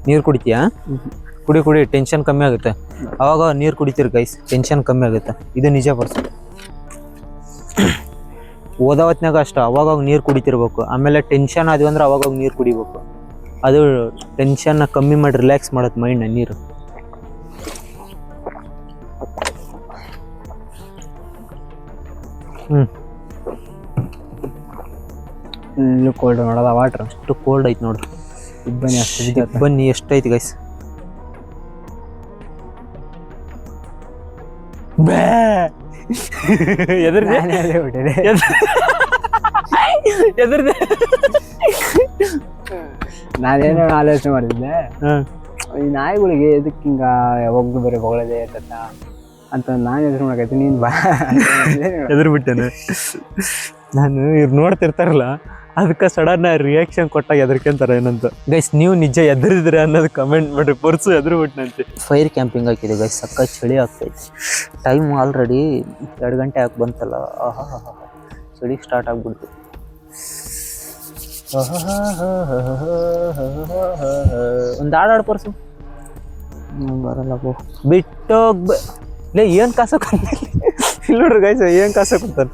ನೀರು ಕುಡಿತೀಯಾ? ಕುಡಿ ಟೆನ್ಷನ್ ಕಮ್ಮಿ ಆಗುತ್ತೆ. ಅವಾಗ ನೀರು ಕುಡಿತೀರಿ ಗೈಸ್, ಟೆನ್ಷನ್ ಕಮ್ಮಿ ಆಗುತ್ತೆ. ಇದು ನಿಜ ಪರ್ಸನ್. ಓದಾವತ್ನಾಗ ಅಷ್ಟ ಅವಾಗ ನೀರು ಕುಡಿತಿರ್ಬೇಕು. ಆಮೇಲೆ ಟೆನ್ಷನ್ ಆದ್ವಿ ಅಂದ್ರೆ ಅವಾಗ ನೀರು ಕುಡಿಬೇಕು. ಅದು ಟೆನ್ಷನ್ನ ಕಮ್ಮಿ ಮಾಡಿ ರಿಲ್ಯಾಕ್ಸ್ ಮಾಡತ್ತೆ ಮೈಂಡ್ನ ನೀರು. ಇಲ್ಲೂ ಕೋಲ್ಡ್ ನೋಡೋದ ವಾಟ್ರ್ ಅಷ್ಟು ಕೋಲ್ಡ್ ಐತಿ ನೋಡ್ರಿ. ಇಬ್ಬನಿ ಅಷ್ಟು ಬನ್ನಿ ಎಷ್ಟೈತಿ ಗೈಸ್. ನಾನೇನೋ ಆಲೋಚನೆ ಮಾಡಿದ್ದೆ, ಈ ನಾಯಿಗಳಿಗೆ ಎದಕ್ಕೆ ಹಿಂಗ ಯಾವಾಗ್ಲೂ ಬರೀ ಬೊಗಳದೇ ಇರ್ತತ್ತ ಅಂತ ನಾನು ಎದುರು ಮಾಡಕೈತಿ. ನೀನ್ ಬಾ ಎದುರು ಬಿಟ್ಟೇನೆ ನಾನು. ಇವ್ರು ನೋಡ್ತಿರ್ತಾರಲ್ಲ ಅದಕ್ಕೆ ಸಡನ್ ರಿಯಾಕ್ಷನ್ ಕೊಟ್ಟಾಗ ಎದರ್ಕೊಂತಾರೆ ಏನಂತ. ಗೈಸ್ ನೀವು ನಿಜ ಎದುರಿದ್ರೆ ಅನ್ನೋದು ಕಮೆಂಟ್ ಮಾಡ್ರಿ. ಪರ್ಸು ಎದುರು ಬಿಟ್ಟನಂತೆ. ಫೈರ್ ಕ್ಯಾಂಪಿಂಗ್ ಹಾಕಿದೆ ಗೈಸ್, ಸಕ್ಕ ಚಳಿ ಆಗ್ತೈತಿ. ಟೈಮ್ ಆಲ್ರೆಡಿ 2 ಗಂಟೆ ಆಗಿ ಬಂತಲ್ಲ. ಚಳಿ ಸ್ಟಾರ್ಟ್ ಆಗ್ಬಿಡ್ತು. ಒಂದು ಹಾಡಾಡು ಪರ್ಸು. ಬರಲ್ಲ ಬಿಟ್ಟೋಗ್ ಲೇ ಏನು ಕಾಸಕ್ಕೆ ನೋಡ್ರಿ ಗೈಸ್, ಏನು ಕಾಸಕ್ಕೆ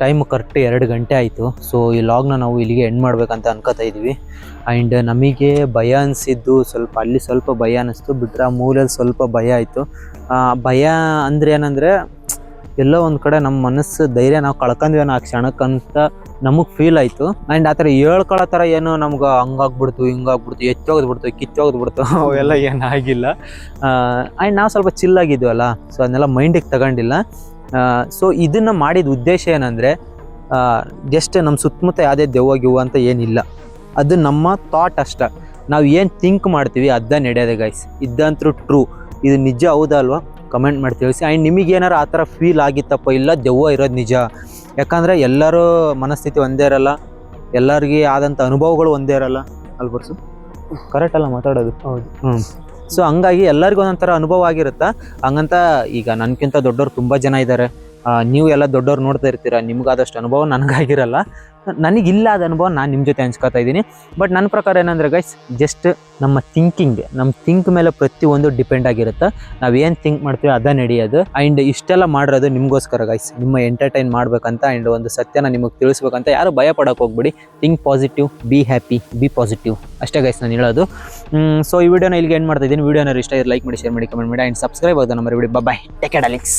ಟೈಮ್ ಕರೆಕ್ಟ್ 2 ಗಂಟೆ ಆಯಿತು. ಸೊ ಈ ಲಾಗ್ನ ನಾವು ಇಲ್ಲಿಗೆ ಎಂಡ್ ಮಾಡ್ಬೇಕಂತ ಅನ್ಕೋತಾ ಇದ್ವಿ. ಆ್ಯಂಡ್ ನಮಗೆ ಭಯ ಅನಿಸಿದ್ದು ಸ್ವಲ್ಪ, ಅಲ್ಲಿ ಸ್ವಲ್ಪ ಭಯ ಅನ್ನಿಸ್ತು. ಬಿಟ್ರೆ ಆ ಮೂಲೆಯಲ್ಲಿ ಸ್ವಲ್ಪ ಭಯ ಆಯಿತು. ಭಯ ಅಂದರೆ ಏನಂದರೆ ಎಲ್ಲೋ ಒಂದು ಕಡೆ ನಮ್ಮ ಮನಸ್ಸು ಧೈರ್ಯ ನಾವು ಕಳ್ಕೊಂಡ್ವೇನೋ ಆ ಕ್ಷಣಕ್ಕಂತ ನಮಗೆ ಫೀಲ್ ಆಯಿತು. ಆ್ಯಂಡ್ ಆ ಥರ ಹೇಳ್ಕೊಳ್ಳೋ ಥರ ಏನೋ ನಮ್ಗೆ ಹಂಗಾಗ್ಬಿಡ್ತು ಹಿಂಗಾಗ್ಬಿಡ್ತು ಎತ್ತೋಗ್ಬಿಡ್ತು ಕಿತ್ತೋಗ್ಬಿಡ್ತು ಅವೆಲ್ಲ ಏನಾಗಿಲ್ಲ. ಆ್ಯಂಡ್ ನಾವು ಸ್ವಲ್ಪ ಚಿಲ್ಲಾಗಿದ್ವಲ್ಲ, ಸೊ ಅದನ್ನೆಲ್ಲ ಮೈಂಡಿಗೆ ತಗೊಂಡಿಲ್ಲ. ಸೊ ಇದನ್ನು ಮಾಡಿದ ಉದ್ದೇಶ ಏನಂದರೆ ಜಸ್ಟ್ ನಮ್ಮ ಸುತ್ತಮುತ್ತ ಯಾವುದೇ ದೆವ್ವ ಗಿವ್ವ ಅಂತ ಏನಿಲ್ಲ. ಅದು ನಮ್ಮ ಥಾಟ್ ಅಷ್ಟೆ. ನಾವು ಏನು ಥಿಂಕ್ ಮಾಡ್ತೀವಿ ಅದ ನಡೆಯೋದೆ ಗೈಸ್. ಇದಂತೂ ಟ್ರೂ. ಇದು ನಿಜ ಹೌದಾ ಅಲ್ವಾ ಕಮೆಂಟ್ ಮಾಡಿ ತಿಳಿಸಿ. ಆ್ಯಂಡ್ ನಿಮಗೆ ಏನಾರು ಆ ಥರ ಫೀಲ್ ಆಗಿತ್ತಪ್ಪ, ಇಲ್ಲ ದೆವ್ವ ಇರೋದು ನಿಜ. ಯಾಕಂದರೆ ಎಲ್ಲರೂ ಮನಸ್ಥಿತಿ ಒಂದೇ ಇರಲ್ಲ, ಎಲ್ಲರಿಗೆ ಆದಂಥ ಅನುಭವಗಳು ಒಂದೇ ಇರಲ್ಲ ಅಲ್ಲಿ ಬರ್ಸು ಕರೆಕ್ಟ್ ಅಲ್ಲ ಮಾತಾಡೋದು. ಹೌದು. ಸೊ ಹಂಗಾಗಿ ಎಲ್ಲರಿಗೂ ಒಂದೊಂಥರ ಅನುಭವ ಆಗಿರುತ್ತಾ. ಹಂಗಂತ ಈಗ ನನಗಿಂತ ದೊಡ್ಡವ್ರು ತುಂಬ ಜನ ಇದ್ದಾರೆ. ನೀವು ಎಲ್ಲ ದೊಡ್ಡವ್ರು ನೋಡ್ತಾ ಇರ್ತೀರ, ನಿಮ್ಗಾದಷ್ಟು ಅನುಭವ ನನಗಾಗಿರಲ್ಲ. ನನಗಿಲ್ಲ ಅದ ಅನುಭವ ನಾನು ನಿಮ್ಮ ಜೊತೆ ಹಂಚ್ಕೊತಾ ಇದ್ದೀನಿ. ಬಟ್ ನನ್ನ ಪ್ರಕಾರ ಏನಂದರೆ ಗೈಸ್, ಜಸ್ಟ್ ನಮ್ಮ ಥಿಂಕ್ ಮೇಲೆ ಪ್ರತಿಯೊಂದು ಡಿಪೆಂಡ್ ಆಗಿರುತ್ತೆ. ನಾವೇನು ಥಿಂಕ್ ಮಾಡ್ತೀವಿ ಅದ ನಡೆಯೋದು. ಆ್ಯಂಡ್ ಇಷ್ಟೆಲ್ಲ ಮಾಡಿರೋದು ನಿಮಗೋಸ್ಕರ ಗೈಸ್, ನಿಮ್ಮ ಎಂಟರ್ಟೈನ್ ಮಾಡ್ಬೇಕಂತ. ಆ್ಯಂಡ್ ಒಂದು ಸತ್ಯನ ನಿಮಗೆ ತಿಳಿಸ್ಬೇಕಂತ. ಯಾರು ಭಯ ಪಡೋಕೆ ಹೋಗ್ಬಿಡಿ. Think positive, be happy, B positive, ಅಷ್ಟೇ ಗೈಸ್ ನಾನು ಹೇಳೋದು. ಸೊ ಈ ವಿಡಿಯೋನ ಇಲ್ಲಿಗೆ ಎಂಡ್ ಮಾಡ್ತಾ ಇದ್ದೀನಿ. ವಿಡಿಯೋನ ಇಷ್ಟ ಲೈಕ್ ಮಾಡಿ, ಶೇರ್ ಮಾಡಿ, ಕಮೆಂಟ್ ಮಾಡಿ, ಆ್ಯಂಡ್ ಸಬ್ಸ್ಕ್ರೈಬ್ ಆಗೋದು ನಮ್ಮ ವಿಡಿಯೋ. ಬಾಯ್, ಟೇಕ್ ಕೇರ್ ಡಾರ್ಲಿಂಗ್ಸ್.